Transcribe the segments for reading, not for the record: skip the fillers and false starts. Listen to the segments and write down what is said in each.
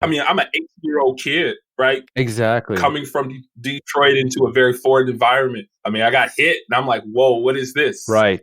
I mean, I'm an 18-year-old kid, right? Exactly. Coming from Detroit into a very foreign environment. I mean, I got hit and I'm like, whoa, what is this? Right.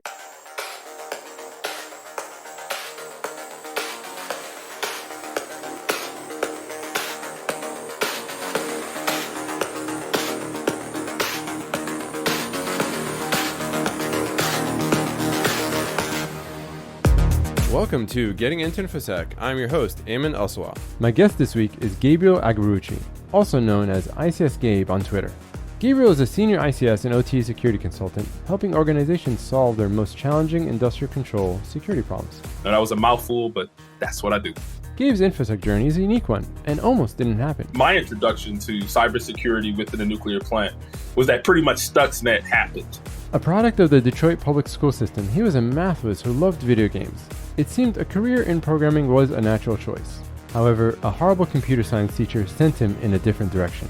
Welcome to Getting into Infosec. I'm your host, Ayman Elsawah. My guest this week is Gabriel Agbarucci, also known as ICS Gabe on Twitter. Gabriel is a senior ICS and OT security consultant, helping organizations solve their most challenging industrial control security problems. Now, that was a mouthful, but that's what I do. Gabe's Infosec journey is a unique one and almost didn't happen. My introduction to cybersecurity within a nuclear plant was that pretty much Stuxnet happened. A product of the Detroit public school system, he was a math whiz who loved video games. It seemed a career in programming was a natural choice. However, a horrible computer science teacher sent him in a different direction.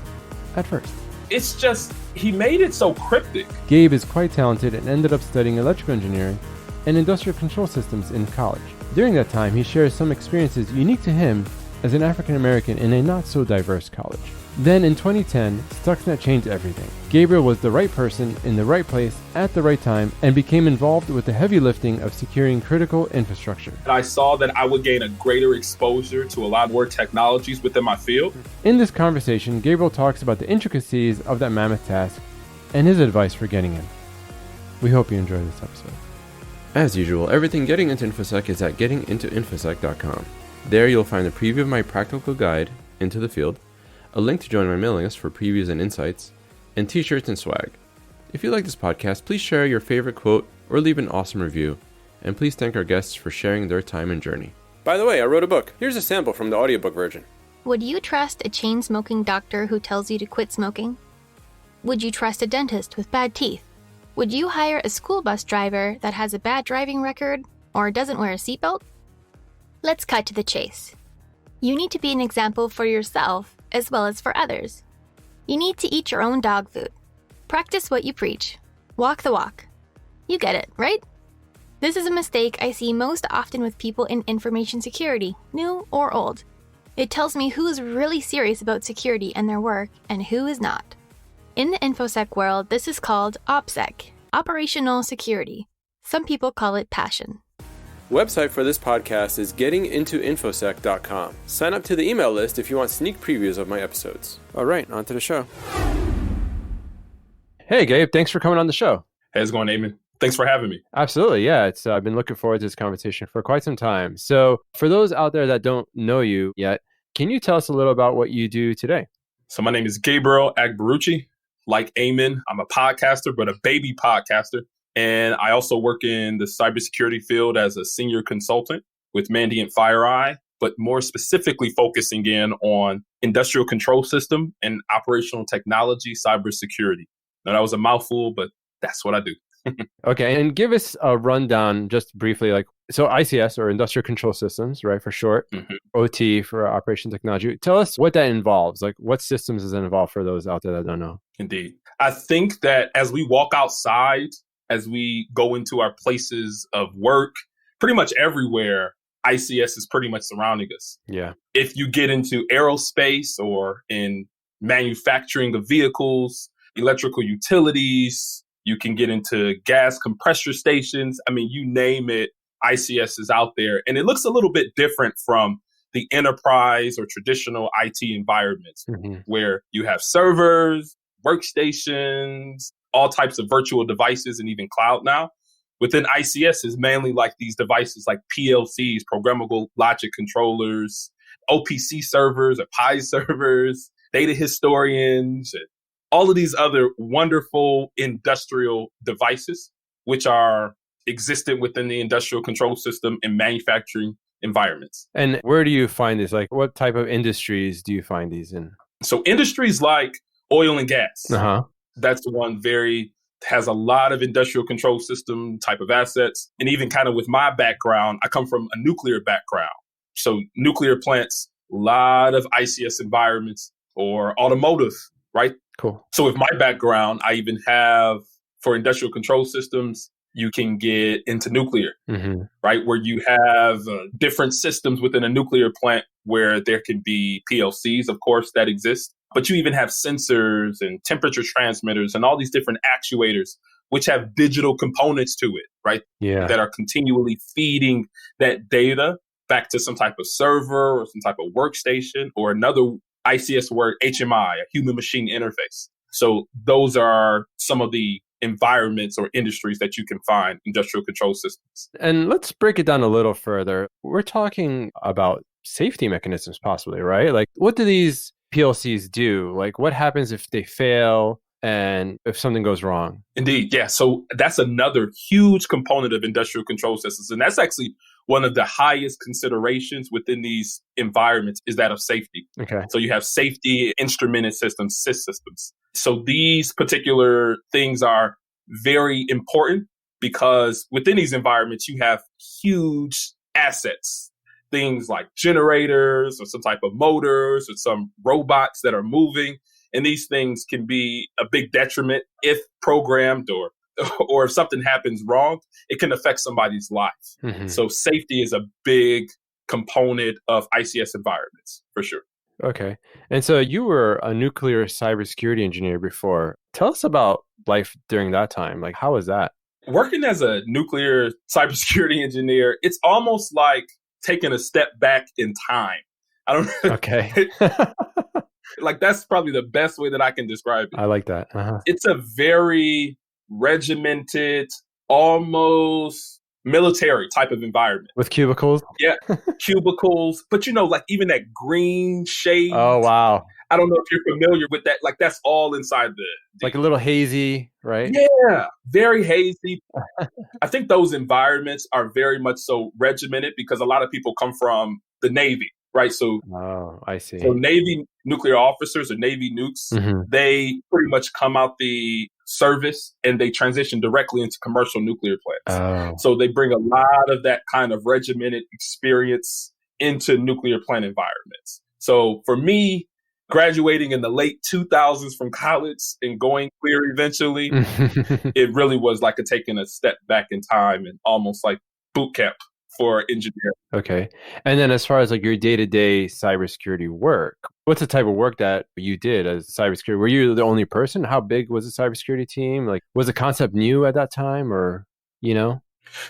At first. It's just, he made it so cryptic. Gabe is quite talented and ended up studying electrical engineering and industrial control systems in college. During that time, he shares some experiences unique to him as an African American in a not so diverse college. Then in 2010, Stuxnet changed everything. Gabriel was the right person in the right place at the right time and became involved with the heavy lifting of securing critical infrastructure. I saw that I would gain a greater exposure to a lot more technologies within my field. In this conversation, Gabriel talks about the intricacies of that mammoth task and his advice for getting in. We hope you enjoy this episode. As usual, everything Getting into Infosec is at gettingintoinfosec.com. There you'll find a preview of my practical guide into the field, a link to join my mailing list for previews and insights, and t-shirts and swag. If you like this podcast, please share your favorite quote or leave an awesome review, and please thank our guests for sharing their time and journey. By the way, I wrote a book. Here's a sample from the audiobook version. Would you trust a chain-smoking doctor who tells you to quit smoking? Would you trust a dentist with bad teeth? Would you hire a school bus driver that has a bad driving record or doesn't wear a seatbelt? Let's cut to the chase. You need to be an example for yourself as well as for others. You need to eat your own dog food. Practice what you preach. Walk the walk. You get it, right? This is a mistake I see most often with people in information security, new or old. It tells me who's really serious about security and their work and who is not. In the InfoSec world, this is called OPSEC, Operational Security. Some people call it passion. Website for this podcast is gettingintoinfosec.com. Sign up to the email list if you want sneak previews of my episodes. All right, on to the show. Hey, Gabe, thanks for coming on the show. Hey, how's it going, Ayman? Thanks for having me. Absolutely, yeah. I've been looking forward to this conversation for quite some time. So for those out there that don't know you yet, can you tell us a little about what you do today? So my name is Gabriel Agbarucci. Like Ayman, I'm a podcaster, but a baby podcaster. And I also work in the cybersecurity field as a senior consultant with Mandiant FireEye, but more specifically focusing in on industrial control system and operational technology cybersecurity. Now, that was a mouthful, but that's what I do. Okay, and give us a rundown just briefly, so ICS or industrial control systems, right, for short, OT for operation technology. Tell us what that involves, what systems does it involve for those out there that don't know? Indeed. I think that as we walk outside, as we go into our places of work, pretty much everywhere, ICS is pretty much surrounding us. Yeah. If you get into aerospace or in manufacturing of vehicles, electrical utilities, you can get into gas compressor stations. I mean, you name it, ICS is out there. And it looks a little bit different from the enterprise or traditional IT environments where you have servers, workstations, all types of virtual devices, and even cloud now. Within ICS is mainly like these devices like PLCs, programmable logic controllers, OPC servers or Pi servers, data historians, and all of these other wonderful industrial devices, which are existent within the industrial control system and manufacturing environments. And where do you find this? What type of industries do you find these in? So industries like oil and gas. That's the one has a lot of industrial control system type of assets. And even kind of with my background, I come from a nuclear background. So nuclear plants, a lot of ICS environments, or automotive, right? Cool. So with my background, I even have, for industrial control systems, You can get into nuclear, Mm-hmm. right? Where you have different systems within a nuclear plant where there can be PLCs, of course, that exist. But you even have sensors and temperature transmitters and all these different actuators, which have digital components to it, right? Yeah. That are continually feeding that data back to some type of server or some type of workstation, or another ICS word, HMI, a human machine interface. So those are some of the environments or industries that you can find industrial control systems. And let's break it down a little further. We're talking about safety mechanisms possibly, right? Like, what do these PLCs do? Like, what happens if they fail and if something goes wrong? Indeed, yeah. So that's another huge component of industrial control systems. And that's actually one of the highest considerations within these environments, is that of safety. Okay. So you have safety instrumented systems, SIS systems. So these particular things are very important because within these environments, you have huge assets, things like generators or some type of motors or some robots that are moving. And these things can be a big detriment if programmed or if something happens wrong, it can affect somebody's life. Mm-hmm. So safety is a big component of ICS environments, for sure. Okay. And so you were a nuclear cybersecurity engineer before. Tell us about life during that time. Like, how was that? Working as a nuclear cybersecurity engineer, it's almost like taking a step back in time. I don't know. Okay. Like, that's probably the best way that I can describe it. I like that. Uh-huh. It's a very regimented, almost military type of environment. With cubicles? Yeah, cubicles. But, like even that green shade. Oh, wow. I don't know if you're familiar with that. Like, that's all inside the Like a little hazy, right? Yeah, very hazy. I think those environments are very much so regimented because a lot of people come from the Navy, right? So, I see. So Navy nuclear officers or Navy nukes, Mm-hmm. they pretty much come out the service and they transition directly into commercial nuclear plants. Oh. So they bring a lot of that kind of regimented experience into nuclear plant environments. So for me, graduating in the late 2000s from college and going clear eventually, it really was like taking a step back in time and almost like boot camp for engineering. Okay. And then as far as like your day-to-day cybersecurity work, what's the type of work that you did as cybersecurity? Were you the only person? How big was the cybersecurity team? Like, was the concept new at that time or,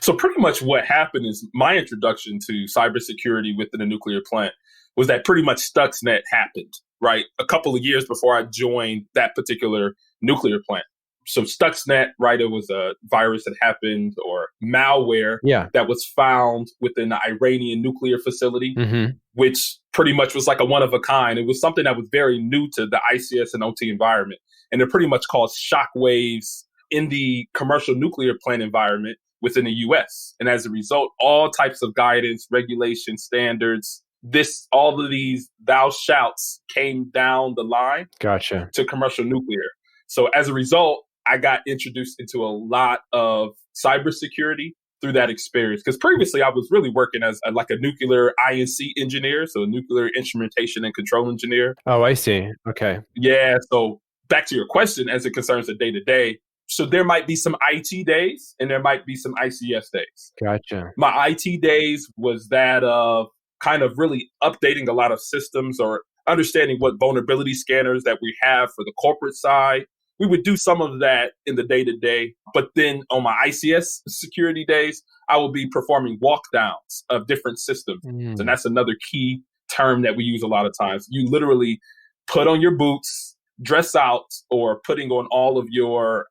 So pretty much what happened is my introduction to cybersecurity within a nuclear plant was that pretty much Stuxnet happened, right? A couple of years before I joined that particular nuclear plant. So Stuxnet, right, it was a virus that happened or malware that was found within the Iranian nuclear facility, which pretty much was like a one of a kind. It was something that was very new to the ICS and OT environment. And it pretty much caused shockwaves in the commercial nuclear plant environment within the US. And as a result, all types of guidance, regulation, standards, all of these thou shouts came down the line to commercial nuclear. So as a result, I got introduced into a lot of cybersecurity through that experience. Because previously I was really working as a nuclear INC engineer, so a nuclear instrumentation and control engineer. Oh, I see. Okay. Yeah. So back to your question as it concerns the day-to-day. So there might be some IT days and there might be some ICS days. Gotcha. My IT days was that of kind of really updating a lot of systems or understanding what vulnerability scanners that we have for the corporate side. We would do some of that in the day-to-day. But then on my ICS security days, I will be performing walkdowns of different systems. And that's another key term that we use a lot of times. You literally put on your boots, dress out, or putting on all of your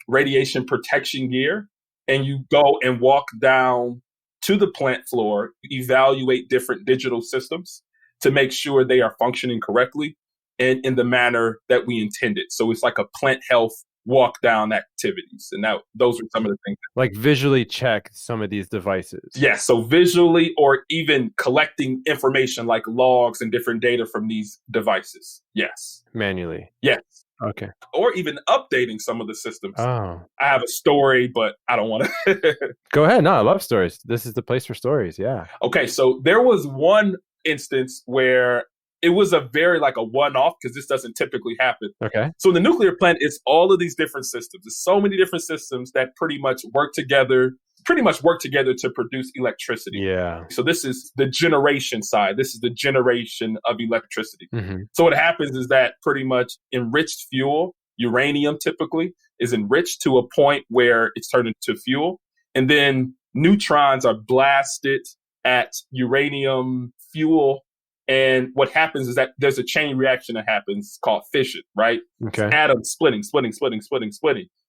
radiation protection gear, and you go and walk down to the plant floor, evaluate different digital systems to make sure they are functioning correctly and in the manner that we intended. So it's like a plant health walk down activities. And those are some of the things. Like visually check some of these devices. Yeah. So visually or even collecting information like logs and different data from these devices. Yes. Manually. Yes. Okay. Or even updating some of the systems. Oh. I have a story, but I don't want to. Go ahead. No, I love stories. This is the place for stories. Yeah. Okay. So there was one instance where it was a very like a one-off because this doesn't typically happen. Okay. So in the nuclear plant, it's all of these different systems. There's so many different systems that pretty much work together to produce electricity. Yeah. So this is the generation side. This is the generation of electricity. Mm-hmm. So what happens is that pretty much enriched fuel, uranium typically, is enriched to a point where it's turned into fuel. And then neutrons are blasted at uranium fuel. And what happens is that there's a chain reaction that happens called fission, right? Okay. It's atoms splitting.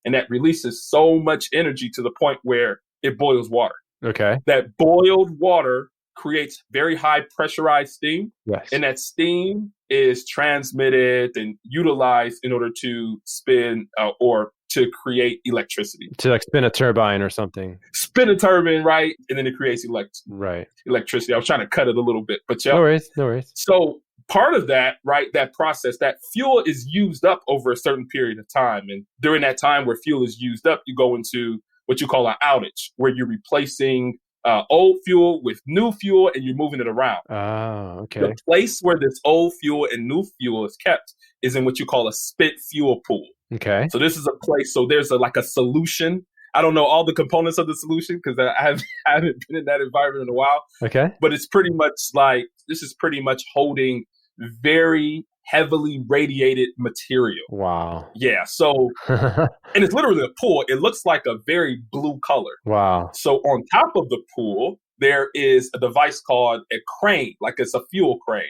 And that releases so much energy to the point where it boils water. Okay. That boiled water creates very high pressurized steam. Yes. And that steam is transmitted and utilized in order to spin or to create electricity. To like spin a turbine or something. Spin a turbine, right? And then it creates electricity. I was trying to cut it a little bit, but yeah. No worries. So part of that, right, that process, that fuel is used up over a certain period of time. And during that time where fuel is used up, you go into what you call an outage, where you're replacing old fuel with new fuel and you're moving it around. Oh, okay. The place where this old fuel and new fuel is kept is in what you call a spent fuel pool. Okay. So this is a place, so there's like a solution. I don't know all the components of the solution because I haven't been in that environment in a while. Okay. But it's pretty much like, this is pretty much holding very heavily radiated material. Wow. Yeah. So, and it's literally a pool. It looks like a very blue color. Wow. So on top of the pool, there is a device called a crane, like it's a fuel crane.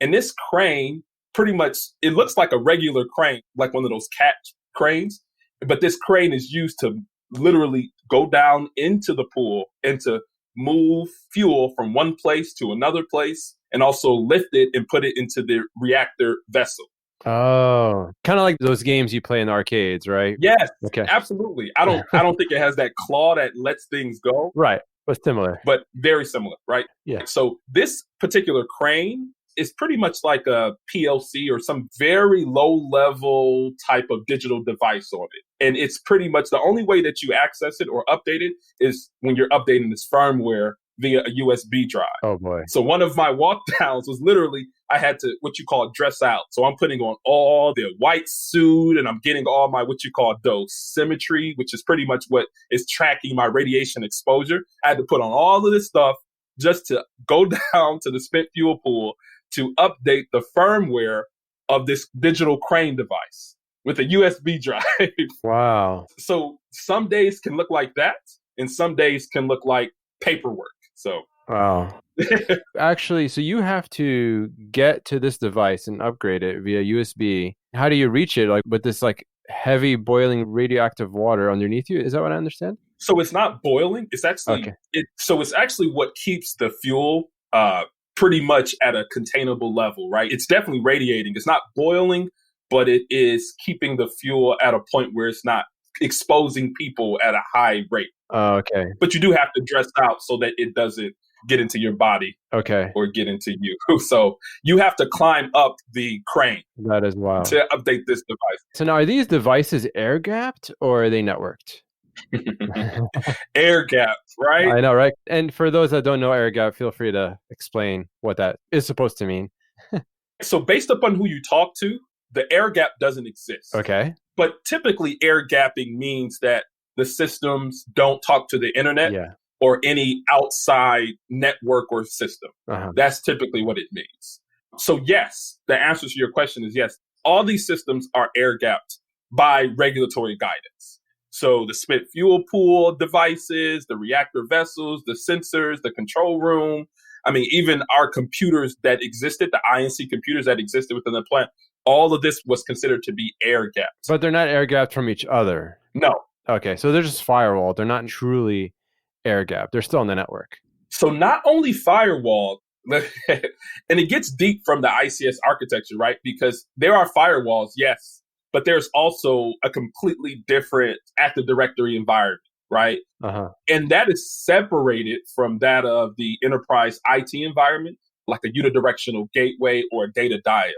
And this crane, pretty much, it looks like a regular crane, like one of those cat cranes. But this crane is used to literally go down into the pool and to move fuel from one place to another place and also lift it and put it into the reactor vessel. Oh, kind of like those games you play in arcades, right? Yes, okay. Absolutely. I don't think it has that claw that lets things go. Right, but similar. But very similar, right? Yeah. So this particular crane is pretty much like a PLC or some very low level type of digital device on it. And it's pretty much the only way that you access it or update it is when you're updating this firmware via a USB drive. Oh boy. So one of my walk downs was literally, I had to, what you call dress out. So I'm putting on all the white suit and I'm getting all my, what you call dosimetry, which is pretty much what is tracking my radiation exposure. I had to put on all of this stuff just to go down to the spent fuel pool to update the firmware of this digital crane device with a USB drive. Wow. So some days can look like that and some days can look like paperwork. So wow. Actually, so you have to get to this device and upgrade it via USB. How do you reach it? Like with this like heavy boiling radioactive water underneath you? Is that what I understand? So it's not boiling. It's actually it's actually what keeps the fuel pretty much at a containable level, right? It's definitely radiating. It's not boiling, but it is keeping the fuel at a point where it's not exposing people at a high rate. Oh, okay. But you do have to dress out so that it doesn't get into your body. Okay. Or get into you. So you have to climb up the crane. That is wild. To update this device. So now are these devices air gapped or are they networked? Air gapped, right? I know, right? And for those that don't know air gap, feel free to explain what that is supposed to mean. So based upon who you talk to, the air gap doesn't exist. Okay. But typically air gapping means that the systems don't talk to the internet or any outside network or system. That's typically what it means. So yes, the answer to your question is yes. All these systems are air gapped by regulatory guidance. So the spent fuel pool devices, the reactor vessels, the sensors, the control room. I mean, even our computers that existed, the INC computers that existed within the plant, all of this was considered to be air gapped. But they're not air gapped from each other. No. Okay, so they're just firewalled. They're not truly air gapped. They're still on the network. So not only firewalled, and it gets deep from the ICS architecture, right? Because there are firewalls, yes, but there's also a completely different Active Directory environment, right? And that is separated from that of the enterprise IT environment, like a unidirectional gateway or a data diode.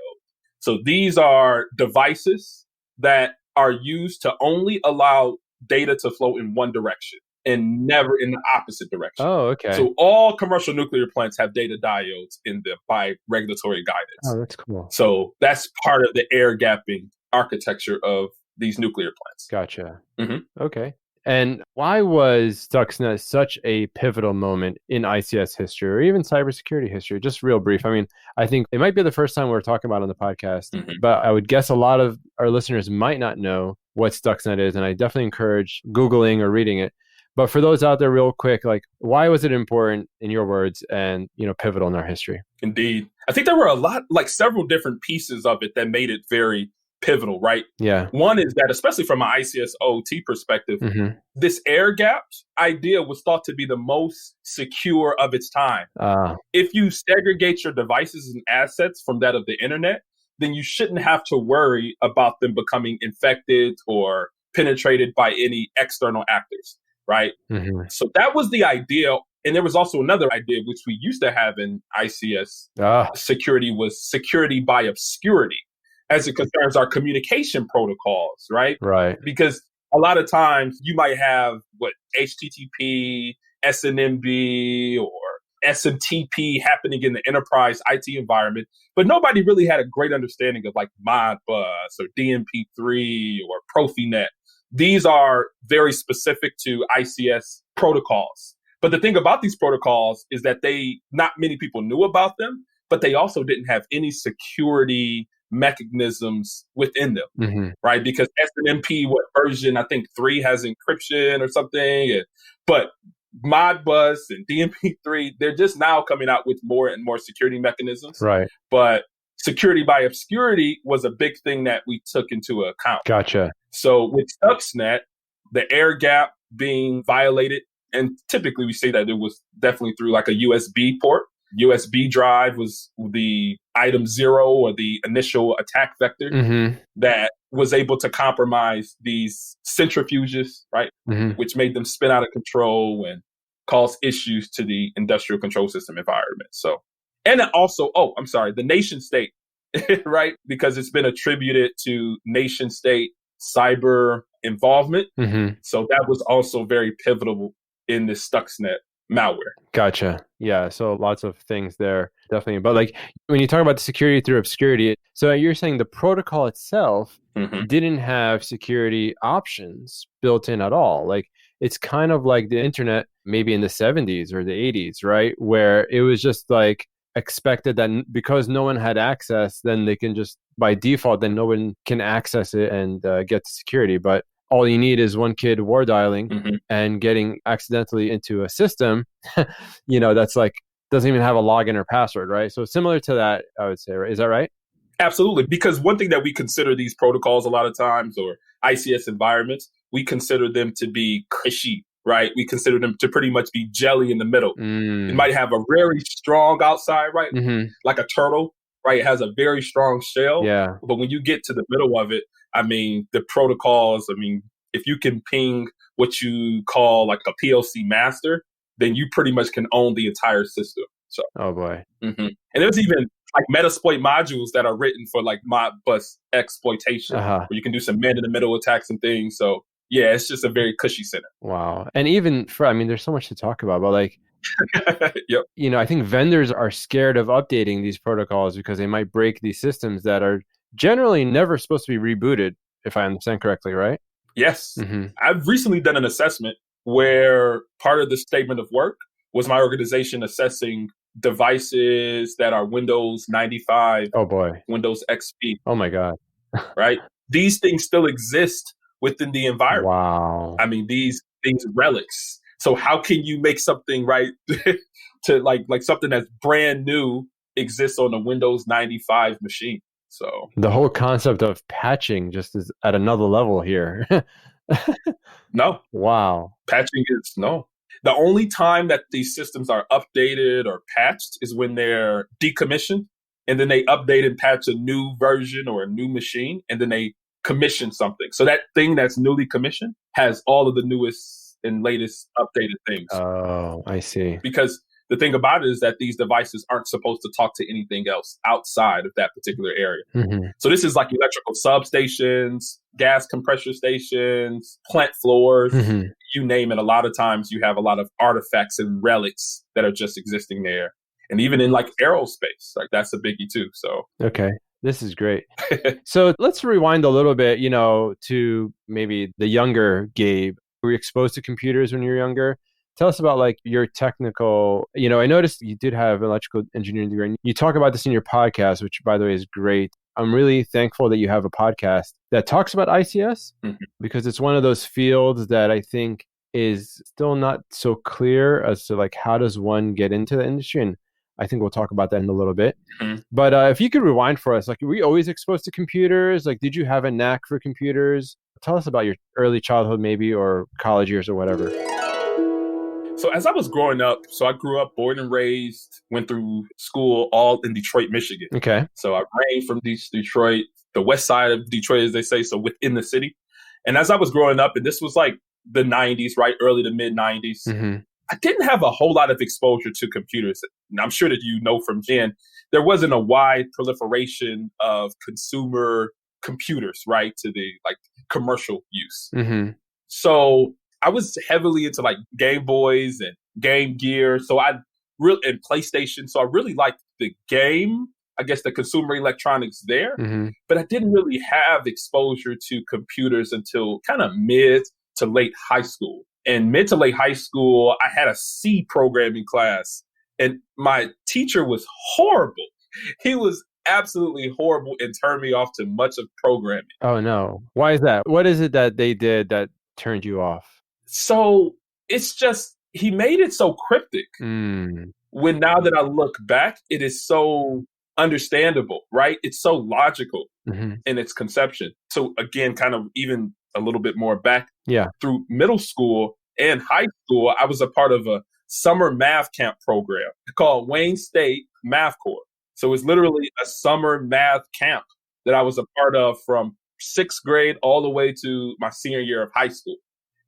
So these are devices that are used to only allow data to flow in one direction. and never in the opposite direction. Oh, okay. So all commercial nuclear plants have data diodes in them by regulatory guidance. Oh, that's cool. So that's part of the air gapping architecture of these nuclear plants. Gotcha. Mm-hmm. Okay. And why was Stuxnet such a pivotal moment in ICS history or even cybersecurity history? Just real brief. I mean, I think it might be the first time we're talking about it on the podcast, but I would guess a lot of our listeners might not know what Stuxnet is. And I definitely encourage Googling or reading it. But for those out there real quick, like why was it important in your words and, pivotal in our history? Indeed. I think there were several different pieces of it that made it very pivotal, right? Yeah. One is that, especially from an ICS OT perspective, this air gap idea was thought to be the most secure of its time. If you segregate your devices and assets from that of the internet, then you shouldn't have to worry about them becoming infected or penetrated by any external actors, right? So that was the idea. And there was also another idea, which we used to have in ICS security, was security by obscurity, as it concerns our communication protocols, right? Right. Because a lot of times you might have HTTP, SNMP, or SMTP happening in the enterprise IT environment, but nobody really had a great understanding of like Modbus or DMP3 or Profinet. These are very specific to ICS protocols. But the thing about these protocols is that not many people knew about them, but they also didn't have any security mechanisms within them, right? Because SNMP, version, I think 3 has encryption or something. But Modbus and DMP3, they're just now coming out with more and more security mechanisms. Right. But security by obscurity was a big thing that we took into account. Gotcha. So with Stuxnet, the air gap being violated, and typically we say that it was definitely through like a USB port. USB drive was the item 0 or the initial attack vector that was able to compromise these centrifuges, right? Which made them spin out of control and cause issues to the industrial control system environment. So, and also, the nation state, right? Because it's been attributed to nation state cyber involvement. So that was also very pivotal in this Stuxnet malware. Gotcha. Yeah. So lots of things there, definitely. But like when you talk about the security through obscurity, so you're saying the protocol itself didn't have security options built in at all. Like it's kind of like the internet maybe in the 70s or the 80s, right? Where it was just like expected that because no one had access, then they can just by default, then no one can access it and get to security. But all you need is one kid war dialing and getting accidentally into a system, that's like, doesn't even have a login or password, right? So similar to that, I would say, right? Is that right? Absolutely. Because one thing that we consider these protocols a lot of times, or ICS environments, we consider them to be cushy, right? We consider them to pretty much be jelly in the middle. It might have a very strong outside, right? Like a turtle, right? It has a very strong shell. Yeah. But when you get to the middle of it, the protocols, if you can ping what you call like a PLC master, then you pretty much can own the entire system. So, oh boy. And there's even like Metasploit modules that are written for like Modbus exploitation, where you can do some man-in-the-middle attacks and things. So yeah, it's just a very cushy center. Wow. And even there's so much to talk about, but like, yep. I think vendors are scared of updating these protocols because they might break these systems that are generally never supposed to be rebooted, if I understand correctly, right? Yes. I've recently done an assessment where part of the statement of work was my organization assessing devices that are Windows 95, Windows XP. Oh my God. Right? These things still exist within the environment. Wow. These relics. So how can you make something right to like something that's brand new exists on a Windows 95 machine? So the whole concept of patching just is at another level here. No. Wow. Patching is no. The only time that these systems are updated or patched is when they're decommissioned, and then they update and patch a new version or a new machine, and then they commission something. So that thing that's newly commissioned has all of the newest and latest updated things. Oh, I see. Because the thing about it is that these devices aren't supposed to talk to anything else outside of that particular area. So this is like electrical substations, gas compressor stations, plant floors. you name it, a lot of times you have a lot of artifacts and relics that are just existing there. And even in like aerospace, like that's a biggie too. So, okay. This is great. So let's rewind a little bit, to maybe the younger Gabe. Were you exposed to computers when you were younger? Tell us about like your technical, I noticed you did have an electrical engineering degree. And you talk about this in your podcast, which by the way is great. I'm really thankful that you have a podcast that talks about ICS because it's one of those fields that I think is still not so clear as to like how does one get into the industry. And I think we'll talk about that in a little bit. But if you could rewind for us, like were you always exposed to computers? Like did you have a knack for computers? Tell us about your early childhood maybe or college years or whatever. So as I was growing up, so I grew up born and raised, went through school all in Detroit, Michigan. Okay. So I ranged from Detroit, the west side of Detroit, as they say, so within the city. And as I was growing up, and this was like the 90s, right? Early to mid 90s. I didn't have a whole lot of exposure to computers. And I'm sure that you know from Jen, there wasn't a wide proliferation of consumer computers, right? To the like commercial use. So I was heavily into like Game Boys and Game Gear. So and PlayStation. So I really liked the game, I guess the consumer electronics there, but I didn't really have exposure to computers until kind of mid to late high school. And mid to late high school, I had a C programming class and my teacher was horrible. He was absolutely horrible and turned me off to much of programming. Oh no. Why is that? What is it that they did that turned you off? So it's just, he made it so cryptic. When now that I look back, it is so understandable, right? It's so logical in its conception. So again, kind of even a little bit more back through middle school and high school, I was a part of a summer math camp program called Wayne State Math Corps. So it's literally a summer math camp that I was a part of from 6th grade all the way to my senior year of high school.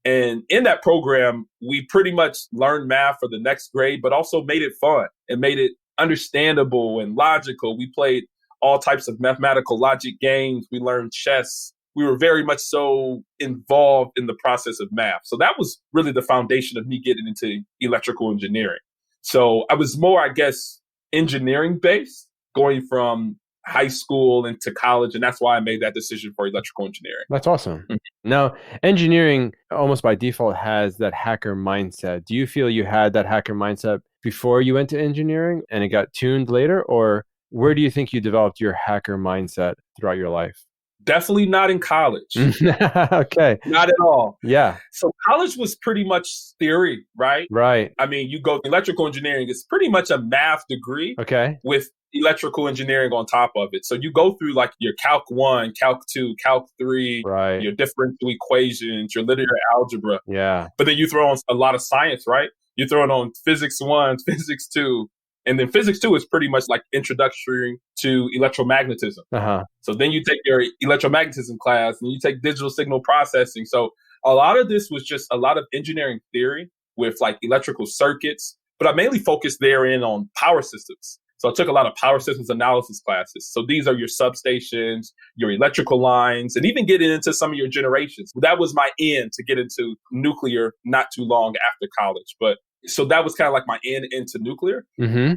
And in that program, we pretty much learned math for the next grade, but also made it fun and made it understandable and logical. We played all types of mathematical logic games. We learned chess. We were very much so involved in the process of math. So that was really the foundation of me getting into electrical engineering. So I was more, I guess, engineering based, going from high school into college. And that's why I made that decision for electrical engineering. That's awesome. Now, engineering almost by default has that hacker mindset. Do you feel you had that hacker mindset before you went to engineering and it got tuned later? Or where do you think you developed your hacker mindset throughout your life? Definitely not in college. Okay. Not at all. Yeah. So college was pretty much theory, right? Right. I mean, you go electrical engineering, it's pretty much a math degree with electrical engineering on top of it. So you go through like your Calc 1, Calc 2, Calc 3, your differential equations, your linear algebra. Yeah. But then you throw on a lot of science, right? You throw it on physics 1, physics 2. And then physics 2 is pretty much like introductory to electromagnetism. So then you take your electromagnetism class and you take digital signal processing. So a lot of this was just a lot of engineering theory with like electrical circuits, but I mainly focused therein on power systems. So I took a lot of power systems analysis classes. So these are your substations, your electrical lines, and even getting into some of your generations. That was my end to get into nuclear not too long after college. But so that was kind of like my end into nuclear.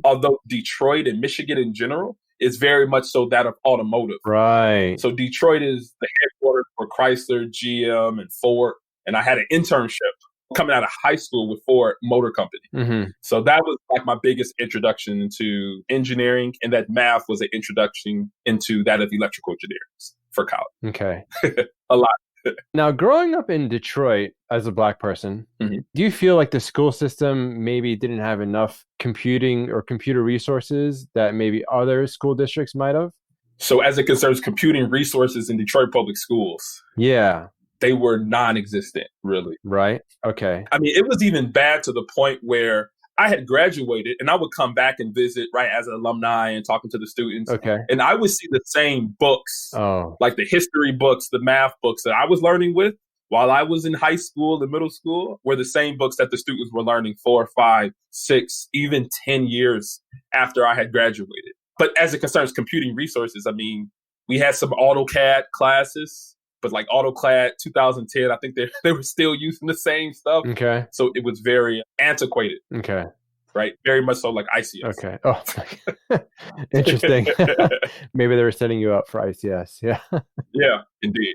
Although Detroit and Michigan in general is very much so that of automotive. Right. So Detroit is the headquarters for Chrysler, GM, and Ford. And I had an internship coming out of high school with Ford Motor Company. So that was like my biggest introduction into engineering. And that math was an introduction into that of electrical engineering for college. Okay. A lot. Now, growing up in Detroit as a Black person, do you feel like the school system maybe didn't have enough computing or computer resources that maybe other school districts might have? So as it concerns computing resources in Detroit public schools, they were non-existent, really. Right. Okay. I mean, it was even bad to the point where I had graduated and I would come back and visit, right, as an alumni and talking to the students. Okay. And I would see the same books, like the history books, the math books that I was learning with while I was in high school and middle school were the same books that the students were learning 4, 5, 6, even 10 years after I had graduated. But as it concerns computing resources, I mean, we had some AutoCAD classes. but like AutoCAD 2010, I think they were still using the same stuff. Okay. So it was very antiquated. Okay. Right? Very much so like ICS. Okay. Oh, interesting. Maybe they were setting you up for ICS. Yeah. Yeah, indeed.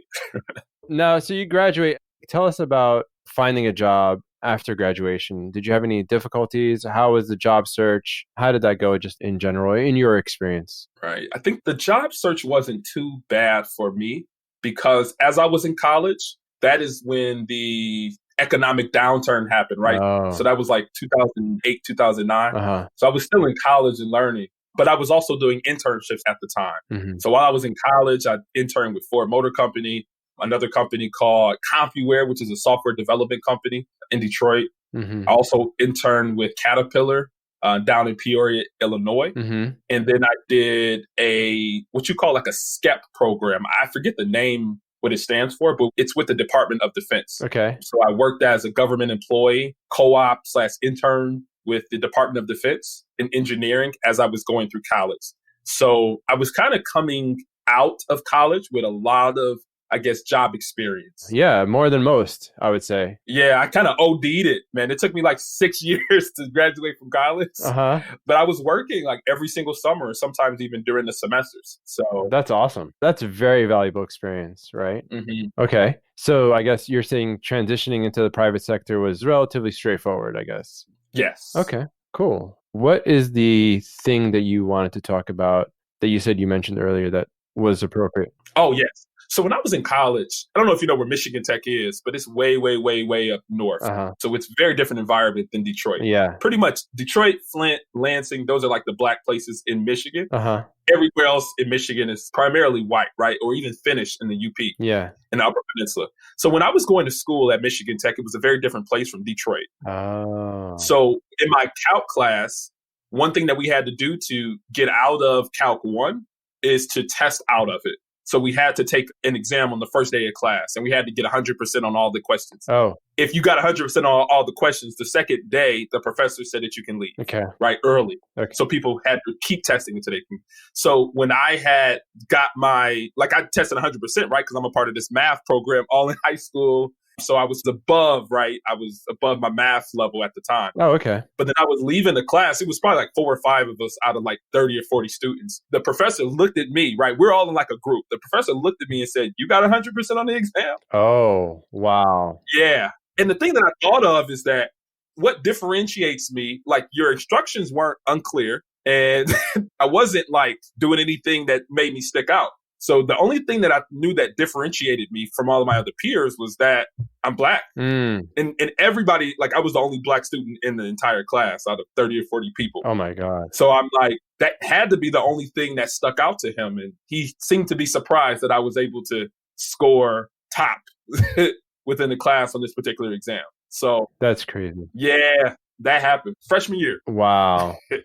No, so you graduate. Tell us about finding a job after graduation. Did you have any difficulties? How was the job search? How did that go just in general, in your experience? Right. I think the job search wasn't too bad for me because as I was in college, that is when the economic downturn happened, right? Oh. So that was like 2008, 2009. Uh-huh. So I was still in college and learning, but I was also doing internships at the time. Mm-hmm. So while I was in college, I interned with Ford Motor Company, another company called CompuWare, which is a software development company in Detroit. Mm-hmm. I also interned with Caterpillar down in Peoria, Illinois. Mm-hmm. And then I did what you call like a SCEP program. I forget the name, what it stands for, but it's with the Department of Defense. Okay. So I worked as a government employee, co-op/intern with the Department of Defense in engineering as I was going through college. So I was kind of coming out of college with a lot of, I guess, job experience. Yeah, more than most, I would say. Yeah, I kind of OD'd it, man. It took me like 6 years to graduate from college. Uh-huh. But I was working like every single summer, sometimes even during the semesters. So that's awesome. That's a very valuable experience, right? Mm-hmm. Okay. So I guess you're saying transitioning into the private sector was relatively straightforward, I guess. Yes. Okay, cool. What is the thing that you wanted to talk about that you said you mentioned earlier that was appropriate? Oh, yes. So when I was in college, I don't know if you know where Michigan Tech is, but it's way, way, way, way up north. Uh-huh. So it's a very different environment than Detroit. Yeah. Pretty much Detroit, Flint, Lansing, those are like the black places in Michigan. Uh-huh. Everywhere else in Michigan is primarily white, right? Or even Finnish in the UP. Yeah. In the Upper Peninsula. So when I was going to school at Michigan Tech, it was a very different place from Detroit. Oh. So in my calc class, one thing that we had to do to get out of Calc 1 is to test out of it. So we had to take an exam on the first day of class, and we had to get 100% on all the questions. Oh. If you got 100% on all the questions, the second day, the professor said that you can leave. Okay. Right, early. Okay. So people had to keep testing until they can. So when I had got I tested 100%, right, because I'm a part of this math program all in high school. So I was above, right? I was above my math level at the time. Oh, okay. But then I was leaving the class. It was probably like 4 or 5 of us out of like 30 or 40 students. The professor looked at me, right? We're all in like a group. The professor looked at me and said, "You got 100% on the exam?" Oh, wow. Yeah. And the thing that I thought of is that what differentiates me, like your instructions weren't unclear and I wasn't like doing anything that made me stick out. So the only thing that I knew that differentiated me from all of my other peers was that I'm black. And everybody, like I was the only black student in the entire class out of 30 or 40 people. Oh my God. So I'm like, that had to be the only thing that stuck out to him. And he seemed to be surprised that I was able to score top within the class on this particular exam. So that's crazy. Yeah, that happened freshman year. Wow. Yeah.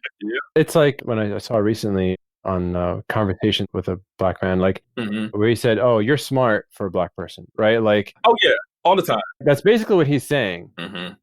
It's like when I saw recently on a conversation with a black man, like where he said, "Oh, you're smart for a black person," right? Like, oh yeah, all the time. That's basically what he's saying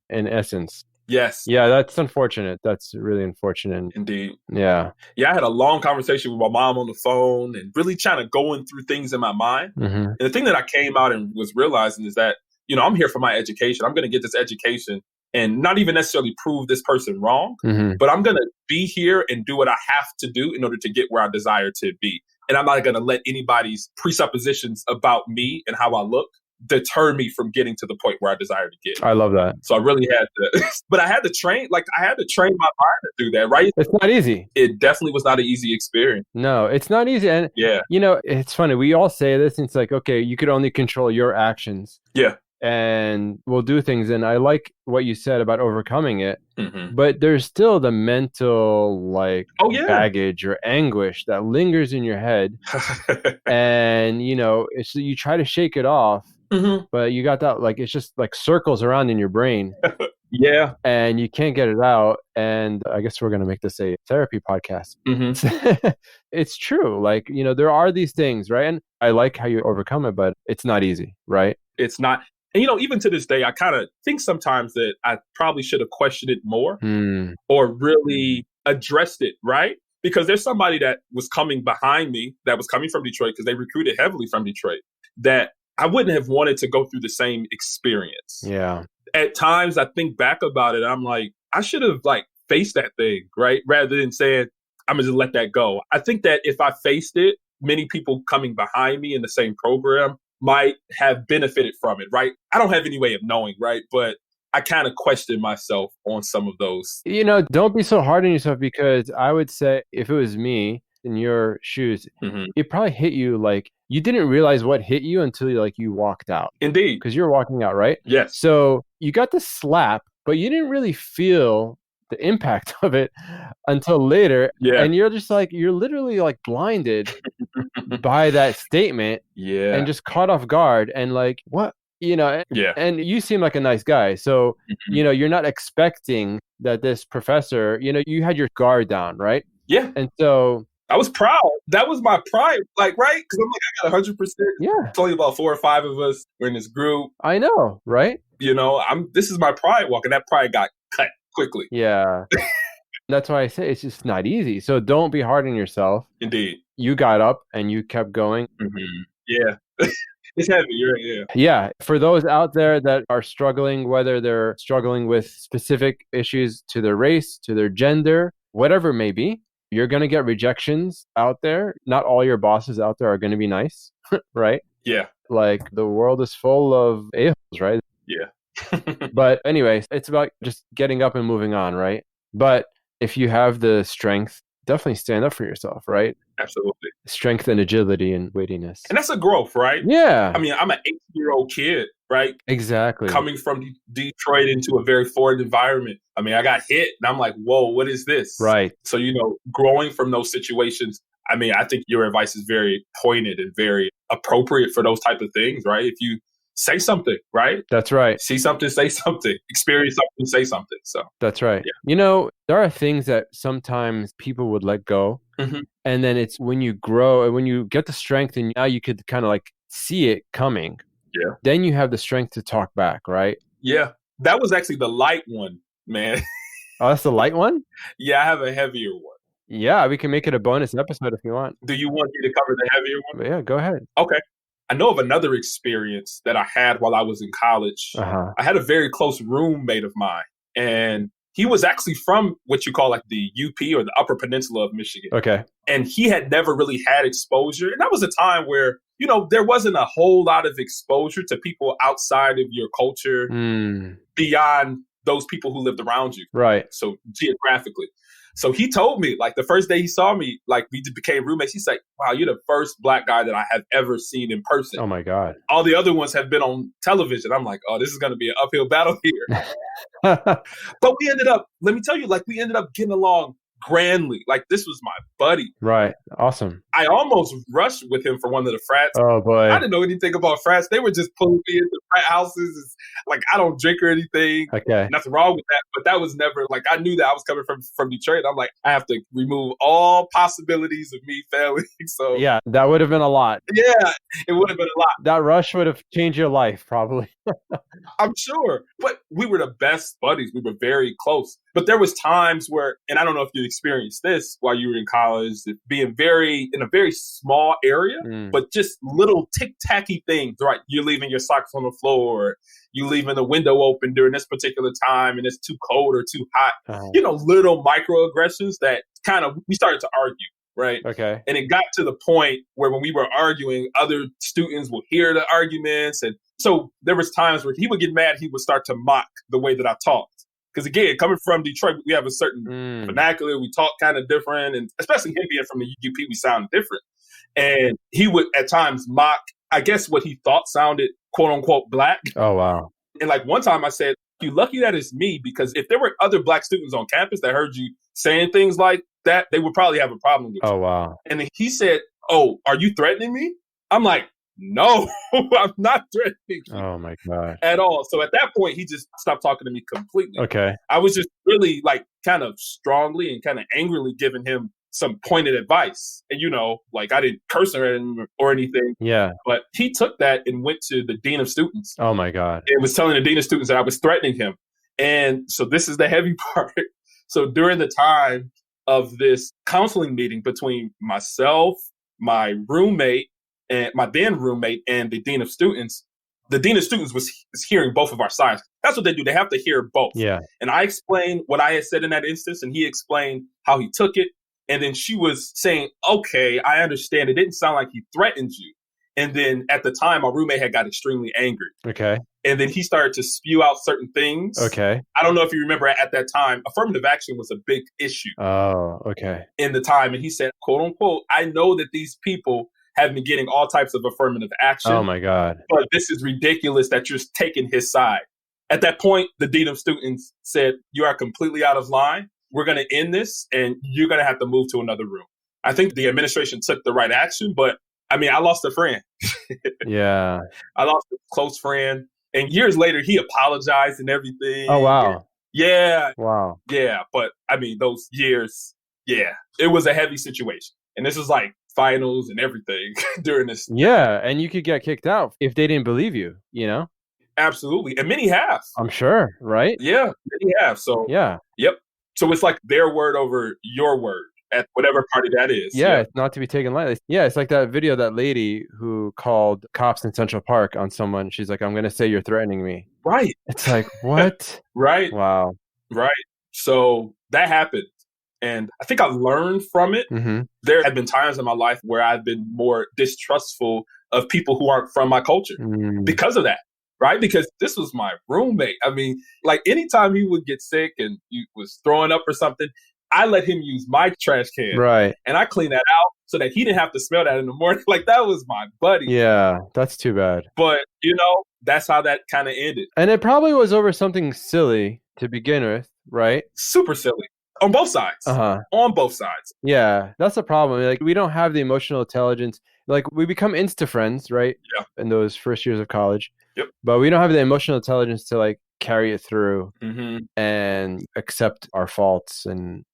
in essence. Yes. Yeah, that's unfortunate. That's really unfortunate. Indeed. Yeah. Yeah, I had a long conversation with my mom on the phone and really trying to going through things in my mind. And the thing that I came out and was realizing is that, you know, I'm here for my education. I'm going to get this education and not even necessarily prove this person wrong, but I'm going to be here and do what I have to do in order to get where I desire to be. And I'm not going to let anybody's presuppositions about me and how I look deter me from getting to the point where I desire to get. I love that. So I really had to, but I had to train my mind to do that, right? It's not easy. It definitely was not an easy experience. No, it's not easy. And yeah, you know, it's funny. We all say this and it's like, okay, you could only control your actions. Yeah. And we'll do things. And I like what you said about overcoming it, but there's still the mental baggage or anguish that lingers in your head. And, you know, it's, you try to shake it off, but you got that, like, it's just like circles around in your brain. Yeah. And you can't get it out. And I guess we're going to make this a therapy podcast. It's true. Like, you know, there are these things, right? And I like how you overcome it, but it's not easy, right? It's not. And, you know, even to this day, I kind of think sometimes that I probably should have questioned it more or really addressed it, right? Because there's somebody that was coming behind me that was coming from Detroit because they recruited heavily from Detroit that I wouldn't have wanted to go through the same experience. Yeah. At times I think back about it, I'm like, I should have like faced that thing, right? Rather than saying, I'm gonna just let that go. I think that if I faced it, many people coming behind me in the same program might have benefited from it, right? I don't have any way of knowing, right? But I kind of question myself on some of those. Don't be so hard on yourself, because I would say if it was me in your shoes, it probably hit you like you didn't realize what hit you until you walked out. Indeed. Because you're walking out, right? Yes. So you got the slap, but you didn't really feel the impact of it until later. Yeah. And you're just you're literally blinded by that statement. Yeah. And just caught off guard and what? Yeah. And you seem like a nice guy. So, you're not expecting that this professor, you had your guard down, right? Yeah. And so I was proud. That was my pride, right? Because I'm I got 100%. Yeah. It's only about 4 or 5 of us. We're in this group. I know, right? This is my pride walk, and that pride got cut quickly. Yeah. That's why I say it's just not easy. So don't be hard on yourself. Indeed. You got up and you kept going. Yeah. It's heavy. You're right. Yeah. Yeah. For those out there that are struggling, whether they're struggling with specific issues to their race, to their gender, whatever it may be, you're going to get rejections out there. Not all your bosses out there are going to be nice, right? Yeah. The world is full of a-holes, right? Yeah. But anyways, it's about just getting up and moving on, right? But if you have the strength, definitely stand up for yourself, right? Absolutely. Strength and agility and weightiness. And that's a growth, right? Yeah. I mean, I'm an 8-year-old kid, right? Exactly. Coming from Detroit into a very foreign environment. I mean, I got hit and I'm like, whoa, what is this? Right. So, growing from those situations, I mean, I think your advice is very pointed and very appropriate for those type of things, right? If you say something, right? That's right. See something, say something. Experience something, say something. So that's right. Yeah. There are things that sometimes people would let go. And then it's when you grow and when you get the strength and now you could kind of see it coming. Yeah. Then you have the strength to talk back, right? Yeah. That was actually the light one, man. Oh, that's the light one? Yeah, I have a heavier one. Yeah, we can make it a bonus episode if you want. Do you want me to cover the heavier one? Yeah, go ahead. Okay. I know of another experience that I had while I was in college. I had a very close roommate of mine, and he was actually from what you call the UP or the Upper Peninsula of Michigan. Okay. And he had never really had exposure. And that was a time where, there wasn't a whole lot of exposure to people outside of your culture beyond those people who lived around you. Right. So geographically. So he told me, the first day he saw me, we became roommates. He's like, wow, you're the first Black guy that I have ever seen in person. Oh, my God. All the other ones have been on television. I'm like, oh, this is going to be an uphill battle here. But we ended up, let me tell you, we ended up getting along grandly. This was my buddy. Right. Awesome. I almost rushed with him for one of the frats. Oh, boy. I didn't know anything about frats. They were just pulling me into frat houses. It's I don't drink or anything. Okay. Nothing wrong with that. But that was never, I knew that I was coming from Detroit. I'm like, I have to remove all possibilities of me failing. So yeah, that would have been a lot. Yeah, it would have been a lot. That rush would have changed your life, probably. I'm sure. But we were the best buddies. We were very close. But there was times where, and I don't know if you experienced this while you were in college, being in a very small area, but just little tick-tacky things, right? You're leaving your socks on the floor, you leaving the window open during this particular time, and it's too cold or too hot. Little microaggressions that we started to argue. Right. Okay. And it got to the point where when we were arguing, other students would hear the arguments. And so there was times where he would get mad. He would start to mock the way that I talked. Because again, coming from Detroit, we have a certain vernacular. We talk kind of different. And especially him being from the UP, we sound different. And he would at times mock, I guess, what he thought sounded quote unquote Black. Oh, wow. And one time I said, you're lucky that it's me, because if there were other Black students on campus that heard you saying things like that, they would probably have a problem with you. Oh, wow. And then he said, oh, are you threatening me? I'm like, no, I'm not threatening you. Oh, my God. At all. So at that point, he just stopped talking to me completely. Okay. I was just really kind of strongly and kind of angrily giving him some pointed advice. And, I didn't curse at him or anything. Yeah. But he took that and went to the dean of students. Oh, my God. And was telling the dean of students that I was threatening him. And so this is the heavy part. So during the time of this counseling meeting between myself, my roommate, and my then roommate and the dean of students. The dean of students was hearing both of our sides. That's what they do. They have to hear both. Yeah. And I explained what I had said in that instance, and he explained how he took it. And then she was saying, okay, I understand. It didn't sound like he threatened you. And then at the time, my roommate had got extremely angry. Okay. And then he started to spew out certain things. Okay. I don't know if you remember at that time, affirmative action was a big issue. Oh, okay. In the time. And he said, quote unquote, I know that these people have been getting all types of affirmative action. Oh my God. But this is ridiculous that you're taking his side. At that point, the dean of students said, you are completely out of line. We're going to end this and you're going to have to move to another room. I think the administration took the right action, but I mean, I lost a friend. Yeah. I lost a close friend. And years later, he apologized and everything. Oh, wow. And yeah. Wow. Yeah. But I mean, those years, yeah, it was a heavy situation. And this is like finals and everything during this. Yeah. And you could get kicked out if they didn't believe you, you know? Absolutely. And many have. I'm sure, right? Yeah, many have. So, yeah. Yep. So it's like their word over your word at whatever party that is. Yeah, it's not to be taken lightly. Yeah, it's like that video of that lady who called cops in Central Park on someone. She's like, I'm going to say you're threatening me. Right. It's like, what? Right. Wow. Right. So that happened. And I think I learned from it. Mm-hmm. There have been times in my life where I've been more distrustful of people who aren't from my culture because of that. Right? Because this was my roommate. I mean, like anytime he would get sick and he was throwing up or something, I let him use my trash can. Right. And I cleaned that out so that he didn't have to smell that in the morning. Like that was my buddy. Yeah, that's too bad. But, you know, that's how that kind of ended. And it probably was over something silly to begin with, right? Super silly. On both sides. Uh-huh. On both sides. Yeah, that's the problem. Like we don't have the emotional intelligence. Like we become insta friends, right? Yeah. In those first years of college. Yep. But we don't have the emotional intelligence to like carry it through Mm-hmm. and accept our faults and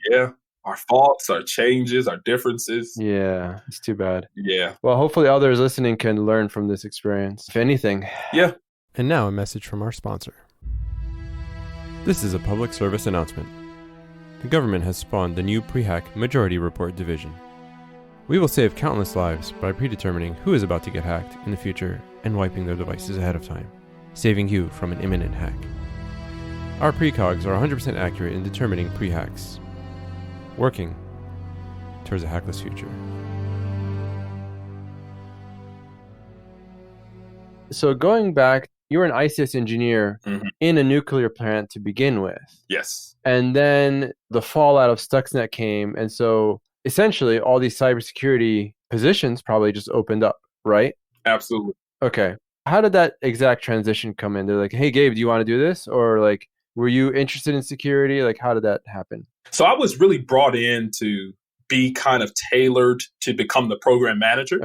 yeah, our faults, our changes, our differences. Yeah, it's too bad. Yeah. Well, hopefully others listening can learn from this experience, if anything. Yeah. And now a message from our sponsor. This is a public service announcement. The government has spawned the new pre-hack Majority Report Division. We will save countless lives by predetermining who is about to get hacked in the future and wiping their devices ahead of time, saving you from an imminent hack. Our precogs are 100% accurate in determining pre-hacks, working towards a hackless future. So going back, you were an ICS engineer in a nuclear plant to begin with. Yes. And then the fallout of Stuxnet came, and so essentially all these cybersecurity positions probably just opened up, right? Absolutely. Okay. How did that exact transition come in? They're like, hey, Gabe, do you want to do this? Or like, were you interested in security? Like, how did that happen? So I was really brought in to be kind of tailored to become the program manager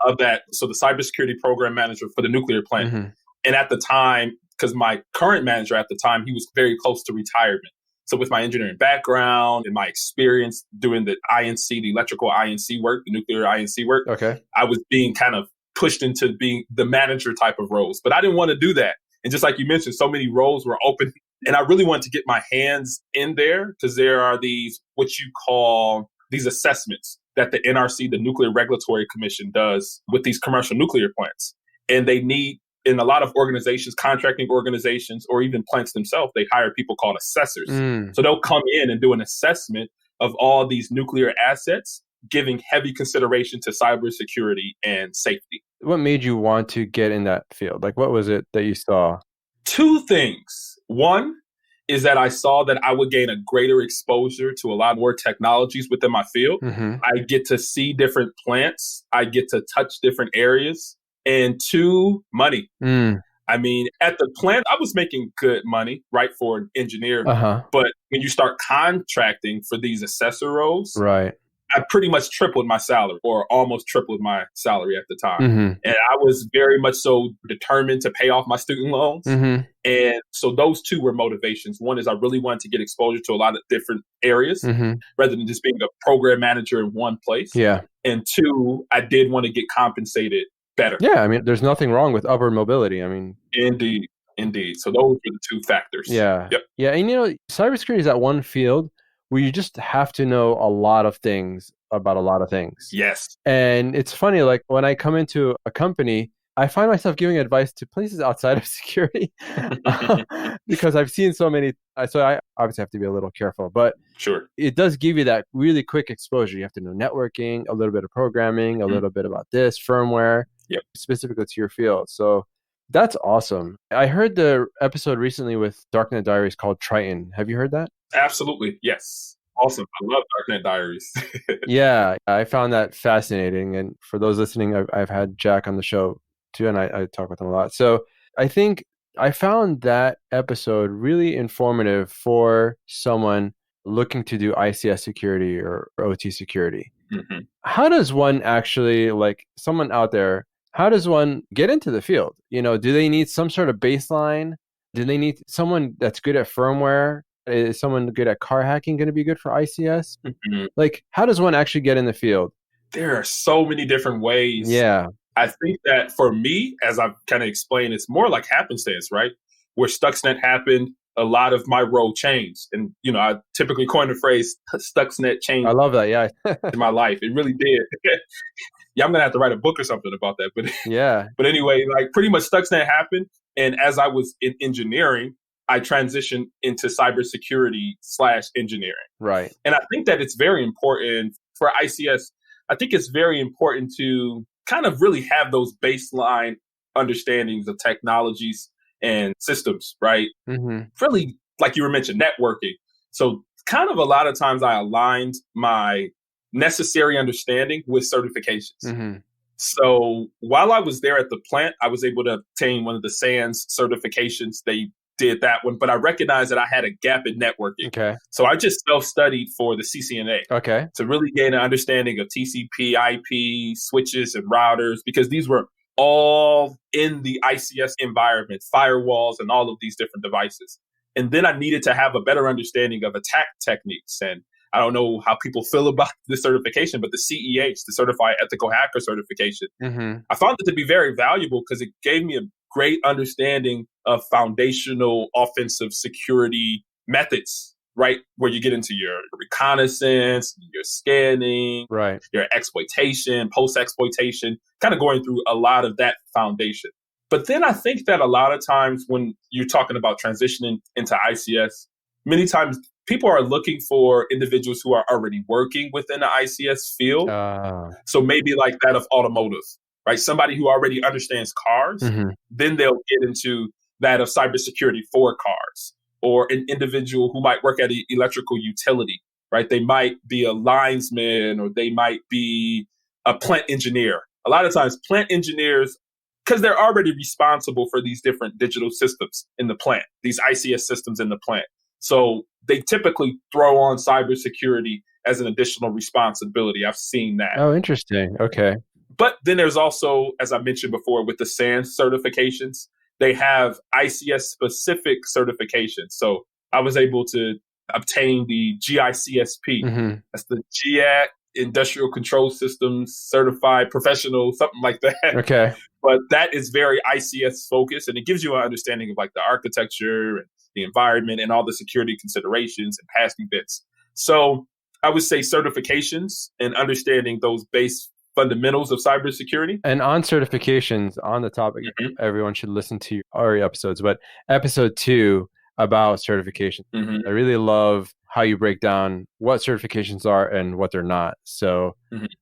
of that. So the cybersecurity program manager for the nuclear plant. Mm-hmm. And at the time, because my current manager at the time, he was very close to retirement. So with my engineering background and my experience doing the INC, the electrical INC work, the nuclear INC work, I was being kind of pushed into being the manager type of roles. But I didn't want to do that. And just like you mentioned, so many roles were open. And I really wanted to get my hands in there because there are these, what you call these assessments that the NRC, the Nuclear Regulatory Commission, does with these commercial nuclear plants. And they need, in a lot of organizations, contracting organizations, or even plants themselves, they hire people called assessors. So they'll come in and do an assessment of all these nuclear assets, giving heavy consideration to cybersecurity and safety. What made you want to get in that field? Like, what was it that you saw? Two things. One is that I saw that I would gain a greater exposure to a lot more technologies within my field. I get to see different plants. I get to touch different areas. And two, money. I mean, at the plant, I was making good money, right, for an engineer. But when you start contracting for these assessor roles, I pretty much tripled my salary, or almost tripled my salary at the time. And I was very much so determined to pay off my student loans. And so those two were motivations. One is I really wanted to get exposure to a lot of different areas rather than just being a program manager in one place. And two, I did want to get compensated better. I mean, there's nothing wrong with upward mobility. I mean, Indeed. So those are the two factors. Yeah. And you know, cybersecurity is that one field where you just have to know a lot of things about a lot of things. Yes. And it's funny, like when I come into a company, I find myself giving advice to places outside of security because I've seen so many. So I obviously have to be a little careful, but Sure. it does give you that really quick exposure. You have to know networking, a little bit of programming, a little bit about this firmware, specifically to your field. So that's awesome. I heard the episode recently with Darknet Diaries called Triton. Have you heard that? Absolutely. Yes. Awesome. I love Darknet Diaries. Yeah, I found that fascinating. And for those listening, I've had Jack on the show too, and I talk with him a lot. So I think I found that episode really informative for someone looking to do ICS security or OT security. Mm-hmm. How does one actually, like someone out there, how does one get into the field? You know, do they need some sort of baseline? Do they need someone that's good at firmware? Is someone good at car hacking going to be good for ICS? Mm-hmm. Like, how does one actually get in the field? There are so many different ways. Yeah. I think that for me, as I've kind of explained, it's more like happenstance, right? Where Stuxnet happened, a lot of my role changed. And, you know, I typically coin the phrase Stuxnet changed. I love that. Yeah. in my life. It really did. Yeah, I'm going to have to write a book or something about that. But yeah. But anyway, like pretty much Stuxnet happened. And as I was in engineering, I transitioned into cybersecurity/engineering. Right. And I think that it's very important for ICS. I think it's very important to kind of really have those baseline understandings of technologies and systems, right? Mm-hmm. Really, like you were mentioning, networking. So kind of a lot of times I aligned my necessary understanding with certifications. Mm-hmm. So while I was there at the plant, I was able to obtain one of the SANS certifications. They did that one, but I recognized that I had a gap in networking. Okay. So I just self-studied for the CCNA. Okay. To really gain an understanding of TCP, IP, switches, and routers, because these were all in the ICS environment, firewalls, and all of these different devices. And then I needed to have a better understanding of attack techniques. And I don't know how people feel about this certification, but the CEH, the Certified Ethical Hacker certification, I found it to be very valuable because it gave me a great understanding of foundational offensive security methods, right? Where you get into your reconnaissance, your scanning, right, your exploitation, post-exploitation, kind of going through a lot of that foundation. But then I think that a lot of times when you're talking about transitioning into ICS, many times people are looking for individuals who are already working within the ICS field. So maybe like that of automotive, right? Somebody who already understands cars, then they'll get into that of cybersecurity for cars, or an individual who might work at an electrical utility, right? They might be a linesman, or they might be a plant engineer. A lot of times plant engineers, because they're already responsible for these different digital systems in the plant, these ICS systems in the plant. So they typically throw on cybersecurity as an additional responsibility. I've seen that. Oh, interesting. Okay. But then there's also, as I mentioned before, with the SANS certifications, they have ICS-specific certifications. So I was able to obtain the GICSP. That's the GIAC Industrial Control Systems Certified Professional, something like that. Okay. But that is very ICS focused, and it gives you an understanding of like the architecture and the environment and all the security considerations and past events. So I would say certifications and understanding those base fundamentals of cybersecurity. And on certifications, on the topic, everyone should listen to our episodes, but episode 2 about certification. I really love how you break down what certifications are and what they're not. So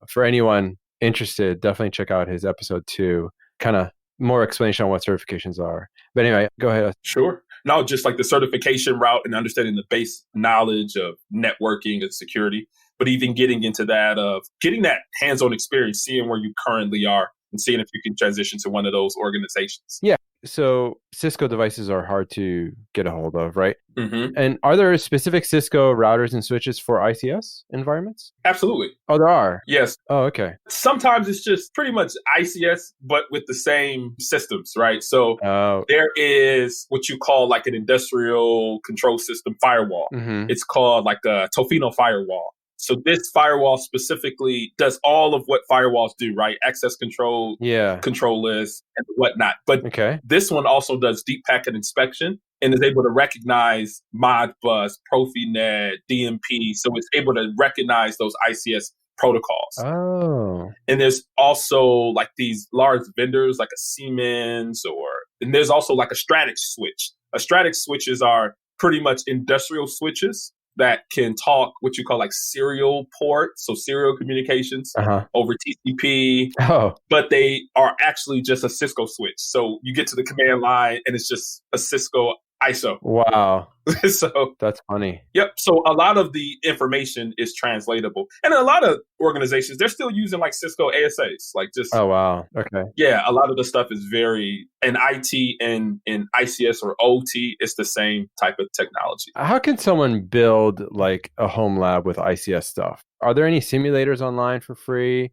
for anyone interested, definitely check out his episode 2, kind of more explanation on what certifications are. But anyway, go ahead. Sure. No, just like the certification route and understanding the base knowledge of networking and security, but even getting into that of getting that hands-on experience, seeing where you currently are and seeing if you can transition to one of those organizations. Yeah. So Cisco devices are hard to get a hold of, right? And are there specific Cisco routers and switches for ICS environments? Absolutely. Oh, there are? Yes. Oh, okay. Sometimes it's just pretty much ICS, but with the same systems, right? So there is what you call like an industrial control system firewall. It's called like a Tofino firewall. So this firewall specifically does all of what firewalls do, right? Access control, control lists, and whatnot. But this one also does deep packet inspection and is able to recognize Modbus, Profinet, DMP. So it's able to recognize those ICS protocols. Oh. And there's also like these large vendors like a Siemens and there's also like a Stratix switch. A Stratix switches are pretty much industrial switches that can talk what you call like serial port, so serial communications over TCP, but they are actually just a Cisco switch. So you get to the command line and it's just a Cisco ISO. Wow. So that's funny. Yep. So a lot of the information is translatable. And a lot of organizations, they're still using like Cisco ASAs. Like just Oh wow. Okay. Yeah, a lot of the stuff is very in IT and in ICS or OT, it's the same type of technology. How can someone build like a home lab with ICS stuff? Are there any simulators online for free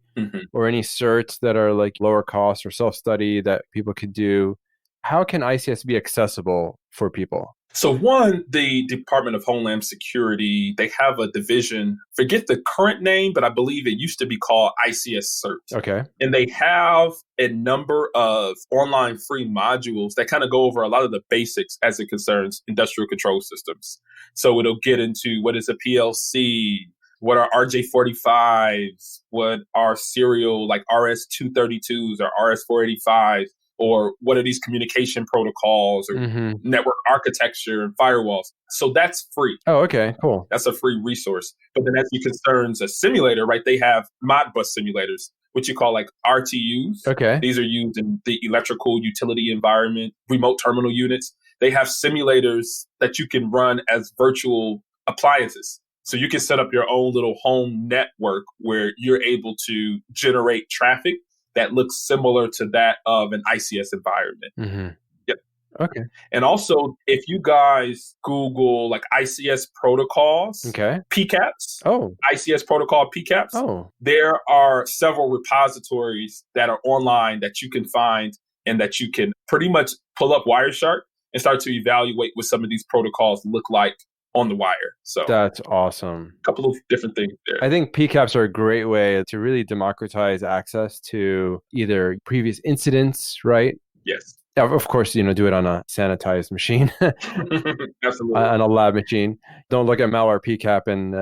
or any certs that are like lower cost or self-study that people could do? How can ICS be accessible for people? So one, the Department of Homeland Security, they have a division, forget the current name, but I believe it used to be called ICS Cert. Okay. And they have a number of online free modules that kind of go over a lot of the basics as it concerns industrial control systems. So it'll get into what is a PLC, what are RJ45s, what are serial like RS-232s or RS-485s, or what are these communication protocols or network architecture and firewalls. So that's free. Oh, okay, cool. That's a free resource. But then as it concerns a simulator, right, they have Modbus simulators, which you call like RTUs. Okay. These are used in the electrical utility environment, remote terminal units. They have simulators that you can run as virtual appliances. So you can set up your own little home network where you're able to generate traffic that looks similar to that of an ICS environment. Yep. Okay. And also, if you guys Google like ICS protocols, PCAPs, ICS protocol PCAPs, there are several repositories that are online that you can find and that you can pretty much pull up Wireshark and start to evaluate what some of these protocols look like on the wire. So that's awesome. A couple of different things there. I think PCAPs are a great way to really democratize access to either previous incidents, right? Yes. Of course, do it on a sanitized machine, Absolutely, on a lab machine. Don't look at malware PCAP and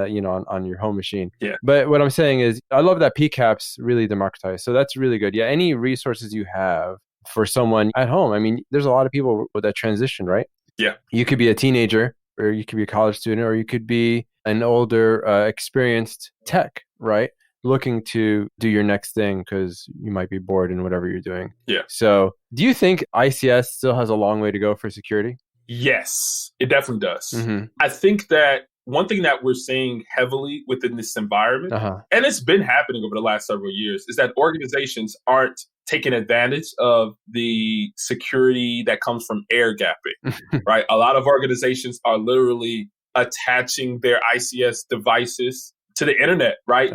on your home machine. Yeah. But what I'm saying is, I love that PCAPs really democratize. So that's really good. Yeah. Any resources you have for someone at home. I mean, there's a lot of people with that transition, right? Yeah. You could be a teenager, or you could be a college student, or you could be an older, experienced tech, right? Looking to do your next thing because you might be bored in whatever you're doing. Yeah. So do you think ICS still has a long way to go for security? Yes, it definitely does. I think that one thing that we're seeing heavily within this environment, and it's been happening over the last several years, is that organizations aren't taking advantage of the security that comes from air gapping, right? A lot of organizations are literally attaching their ICS devices to the internet, right?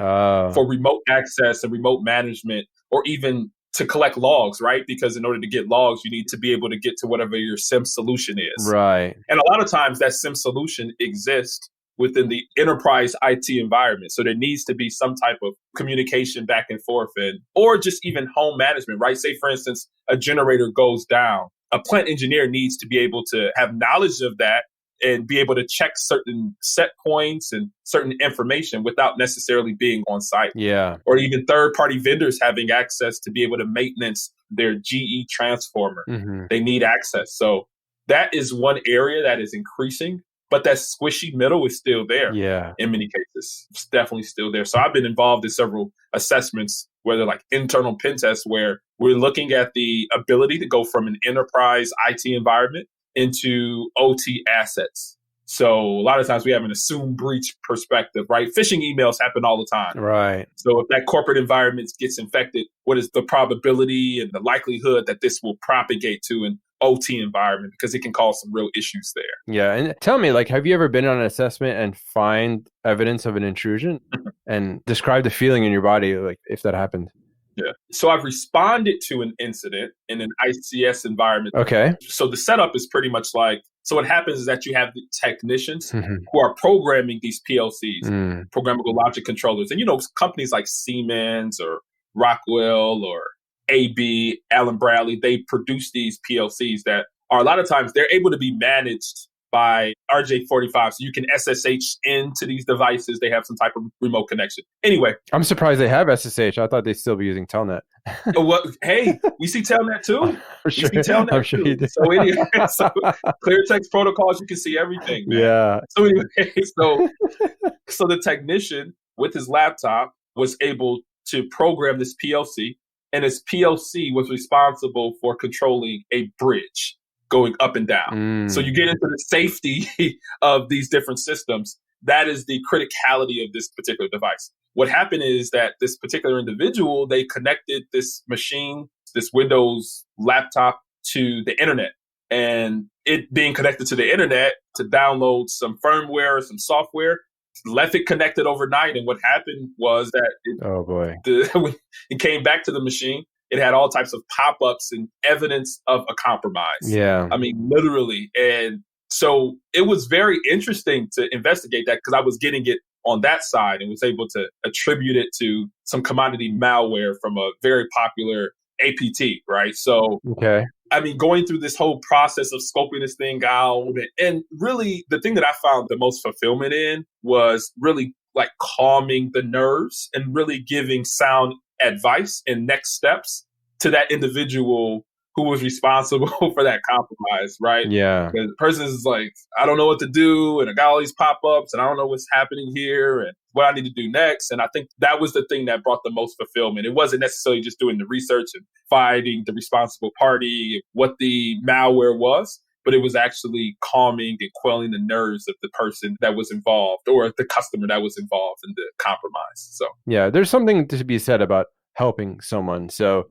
For remote access and remote management, or even to collect logs, right? Because in order to get logs, you need to be able to get to whatever your SIM solution is. Right. And a lot of times that SIM solution exists within the enterprise IT environment. So there needs to be some type of communication back and forth, or just even home management, right? Say, for instance, a generator goes down. A plant engineer needs to be able to have knowledge of that and be able to check certain set points and certain information without necessarily being on site. Yeah. Or even third-party vendors having access to be able to maintenance their GE transformer. They need access. So that is one area that is increasing. But that squishy middle is still there. Yeah. In many cases, it's definitely still there. So I've been involved in several assessments, whether like internal pen tests, where we're looking at the ability to go from an enterprise IT environment into OT assets. So a lot of times we have an assumed breach perspective, right? Phishing emails happen all the time. Right. So if that corporate environment gets infected, what is the probability and the likelihood that this will propagate to an OT environment, because it can cause some real issues there. Yeah. And tell me, like, have you ever been on an assessment and find evidence of an intrusion and describe the feeling in your body, like if that happened? Yeah. So I've responded to an incident in an ICS environment. Okay. So the setup is pretty much like, so what happens is that you have the technicians who are programming these PLCs, programmable logic controllers. And, companies like Siemens or Rockwell or AB, Allen Bradley, they produce these PLCs that are a lot of times they're able to be managed by RJ45. So you can SSH into these devices. They have some type of remote connection. Anyway. I'm surprised they have SSH. I thought they'd still be using Telnet. Hey, we see Telnet too. I'm sure, we see Telnet I'm sure too. you do. So anyway, clear text protocols, you can see everything. Man. Yeah. So anyway, so the technician with his laptop was able to program this PLC, and his PLC was responsible for controlling a bridge going up and down. So you get into the safety of these different systems. That is the criticality of this particular device. What happened is that this particular individual, they connected this machine, this Windows laptop, to the internet. And it being connected to the internet to download some firmware or some software, left it connected overnight. And what happened was that when it came back to the machine, it had all types of pop-ups and evidence of a compromise. Yeah. I mean, literally. And so it was very interesting to investigate that because I was getting it on that side and was able to attribute it to some commodity malware from a very popular APT, right? So, I mean, going through this whole process of scoping this thing out, and really the thing that I found the most fulfillment in was really like calming the nerves and really giving sound advice and next steps to that individual who was responsible for that compromise, right? Yeah. Because the person is like, I don't know what to do, and I got all these pop-ups, and I don't know what's happening here, and what I need to do next. And I think that was the thing that brought the most fulfillment. It wasn't necessarily just doing the research and finding the responsible party, what the malware was, but it was actually calming and quelling the nerves of the person that was involved or the customer that was involved in the compromise. So yeah, there's something to be said about helping someone. So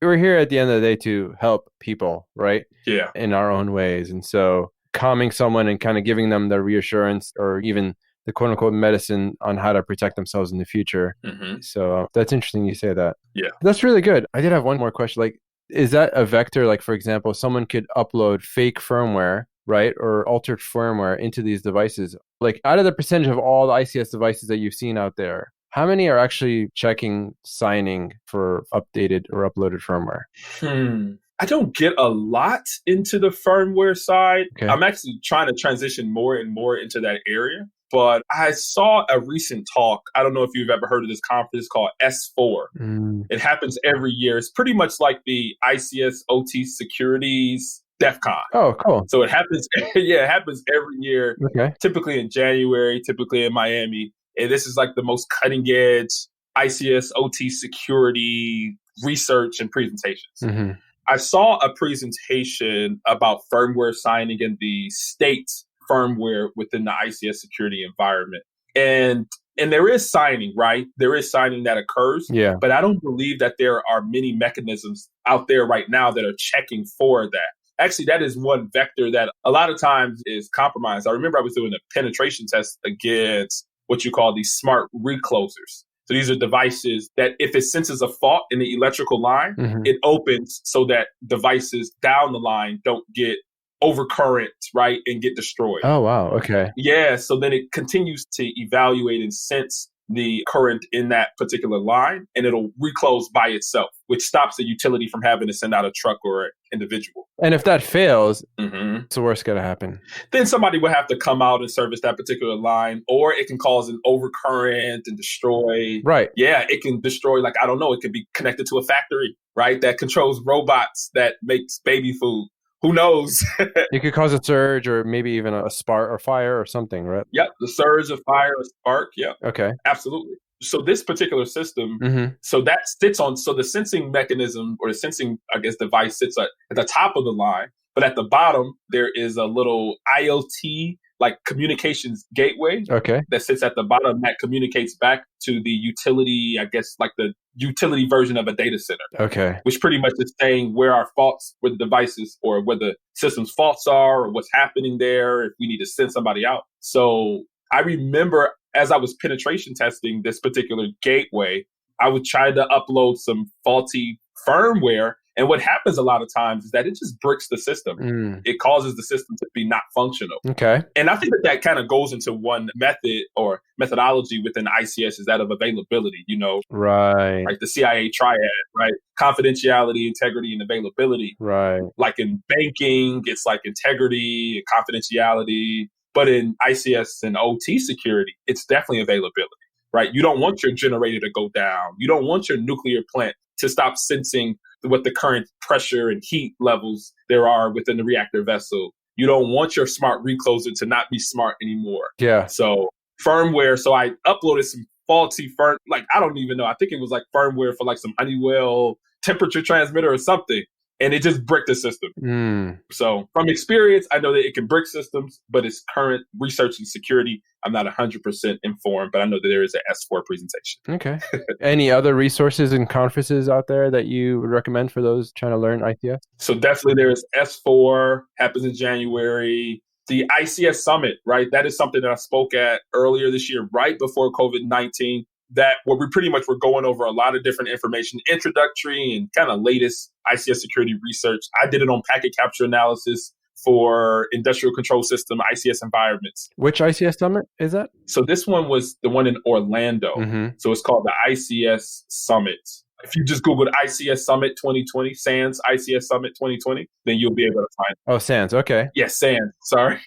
we're here at the end of the day to help people, right? Yeah. In our own ways. And so calming someone and kind of giving them the reassurance or even the quote unquote medicine on how to protect themselves in the future. So that's interesting you say that. Yeah. That's really good. I did have one more question. Like, is that a vector? Like, for example, someone could upload fake firmware, right? Or altered firmware into these devices. Like, out of the percentage of all the ICS devices that you've seen out there, how many are actually checking signing for updated or uploaded firmware? I don't get a lot into the firmware side. Okay. I'm actually trying to transition more and more into that area. But I saw a recent talk. I don't know if you've ever heard of this conference called S4. It happens every year. It's pretty much like the ICS OT Securities DEF CON. Oh, cool. So it happens, it happens every year, typically in January, typically in Miami. And this is like the most cutting edge ICS OT security research and presentations. I saw a presentation about firmware signing in the state firmware within the ICS security environment. And there is signing, right? There is signing that occurs. Yeah. But I don't believe that there are many mechanisms out there right now that are checking for that. Actually, that is one vector that a lot of times is compromised. I remember I was doing a penetration test against what you call these smart reclosers. So these are devices that if it senses a fault in the electrical line, it opens so that devices down the line don't get overcurrent, right, and get destroyed. Oh, wow. Okay. Yeah. So then it continues to evaluate and sense the current in that particular line, and it'll reclose by itself, which stops the utility from having to send out a truck or an individual. And if that fails, it's the worst going to happen. Then somebody will have to come out and service that particular line, or it can cause an overcurrent and destroy. Right. Yeah, it can destroy, like, I don't know, it could be connected to a factory, right, that controls robots that makes baby food. Who knows? It could cause a surge or maybe even a spark or fire or something, right? Yep, the surge, a fire, a spark. Yeah. Okay. Absolutely. So this particular system, so that sits on, so the sensing mechanism or the sensing, I guess, device sits at the top of the line, but at the bottom, there is a little IoT, like communications gateway that sits at the bottom that communicates back to the utility, I guess, like the utility version of a data center. Okay. Which pretty much is saying where our faults, where the devices or where the system's faults are or what's happening there, if we need to send somebody out. So I remember as I was penetration testing this particular gateway, I would try to upload some faulty firmware And what happens a lot of times is that it just bricks the system. It causes the system to be not functional. Okay. And I think that kind of goes into one method or methodology within ICS is that of availability, Right. Like the CIA triad, right? Confidentiality, integrity, and availability. Right. Like in banking, it's like integrity, confidentiality. But in ICS and OT security, it's definitely availability, right? You don't want your generator to go down. You don't want your nuclear plant to stop sensing what the current pressure and heat levels there are within the reactor vessel. You don't want your smart recloser to not be smart anymore. Yeah. So firmware. So I uploaded some faulty I don't even know. I think it was like firmware for like some Honeywell temperature transmitter or something. And it just bricked the system. So from experience, I know that it can brick systems, but its current research and security, I'm not 100% informed, but I know that there is an S4 presentation. Okay. Any other resources and conferences out there that you would recommend for those trying to learn ICS? So definitely there is S4, happens in January. The ICS Summit, right? That is something that I spoke at earlier this year, right before COVID-19. That where we pretty much were going over a lot of different information, introductory and kind of latest ICS security research. I did it on packet capture analysis for industrial control system, ICS environments. Which ICS summit is that? So this one was the one in Orlando. So it's called the ICS Summit. If you just Google ICS Summit 2020, SANS ICS Summit 2020, then you'll be able to find it. Oh, SANS. Okay. Yeah, SANS. Sorry.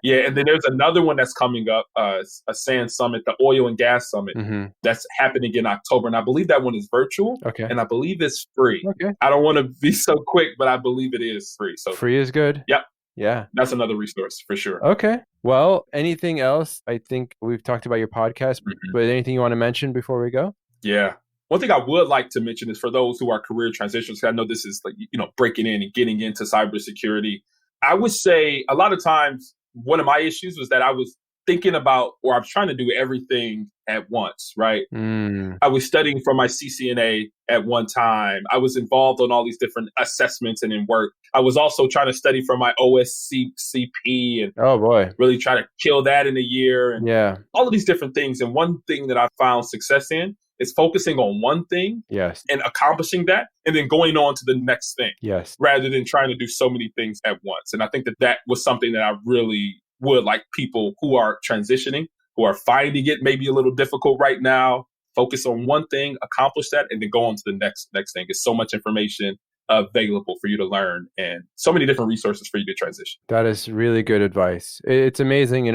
Yeah, and then there's another one that's coming up, a SANS Summit, the Oil and Gas Summit. That's happening in October. And I believe that one is virtual. Okay. And I believe it's free. Okay. I don't want to be so quick, but I believe it is free. So free is good. Yep. Yeah. That's another resource for sure. Okay. Well, anything else? I think we've talked about your podcast, but anything you want to mention before we go? Yeah. One thing I would like to mention is for those who are career transitions, I know this is like, breaking in and getting into cybersecurity. I would say a lot of times one of my issues was that I was thinking about, or I was trying to do everything at once, right? I was studying for my CCNA at one time. I was involved on all these different assessments and in work. I was also trying to study for my OSCP and oh boy, really try to kill that in a year. And all of these different things. And one thing that I found success in is focusing on one thing and accomplishing that and then going on to the next thing rather than trying to do so many things at once. And I think that was something that I really would like people who are transitioning, who are finding it maybe a little difficult right now, focus on one thing, accomplish that, and then go on to the next thing. There's so much information available for you to learn and so many different resources for you to transition. That is really good advice. It's amazing,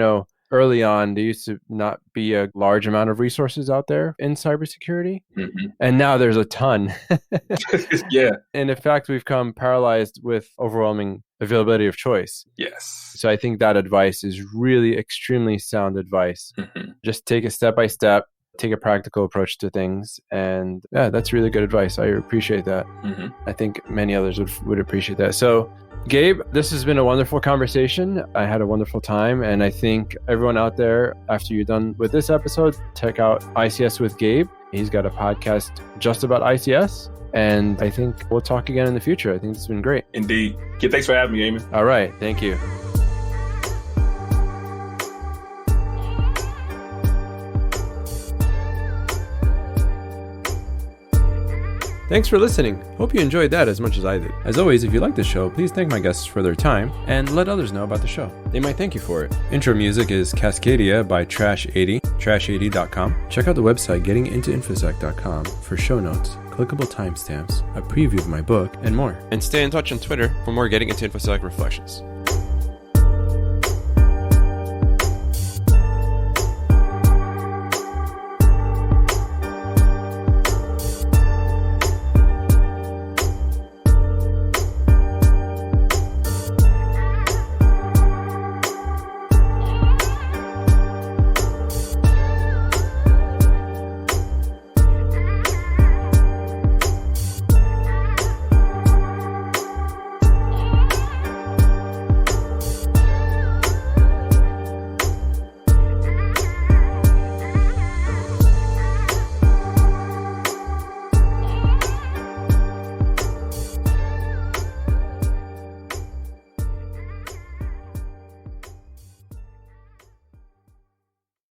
early on, there used to not be a large amount of resources out there in cybersecurity. And now there's a ton. And in fact, we've come paralyzed with overwhelming availability of choice. Yes. So I think that advice is really extremely sound advice. Just take it step by step, take a practical approach to things. And that's really good advice. I appreciate that. I think many others would appreciate that. So Gabe, this has been a wonderful conversation. I had a wonderful time. And I think everyone out there, after you're done with this episode, check out ICS with Gabe. He's got a podcast just about ICS. And I think we'll talk again in the future. I think it's been great. Indeed. Thanks for having me, Eamon. All right. Thank you. Thanks for listening. Hope you enjoyed that as much as I did. As always, if you like the show, please thank my guests for their time and let others know about the show. They might thank you for it. Intro music is Cascadia by Trash80, trash80.com. Check out the website gettingintoinfosec.com for show notes, clickable timestamps, a preview of my book, and more. And stay in touch on Twitter for more Getting Into InfoSec reflections.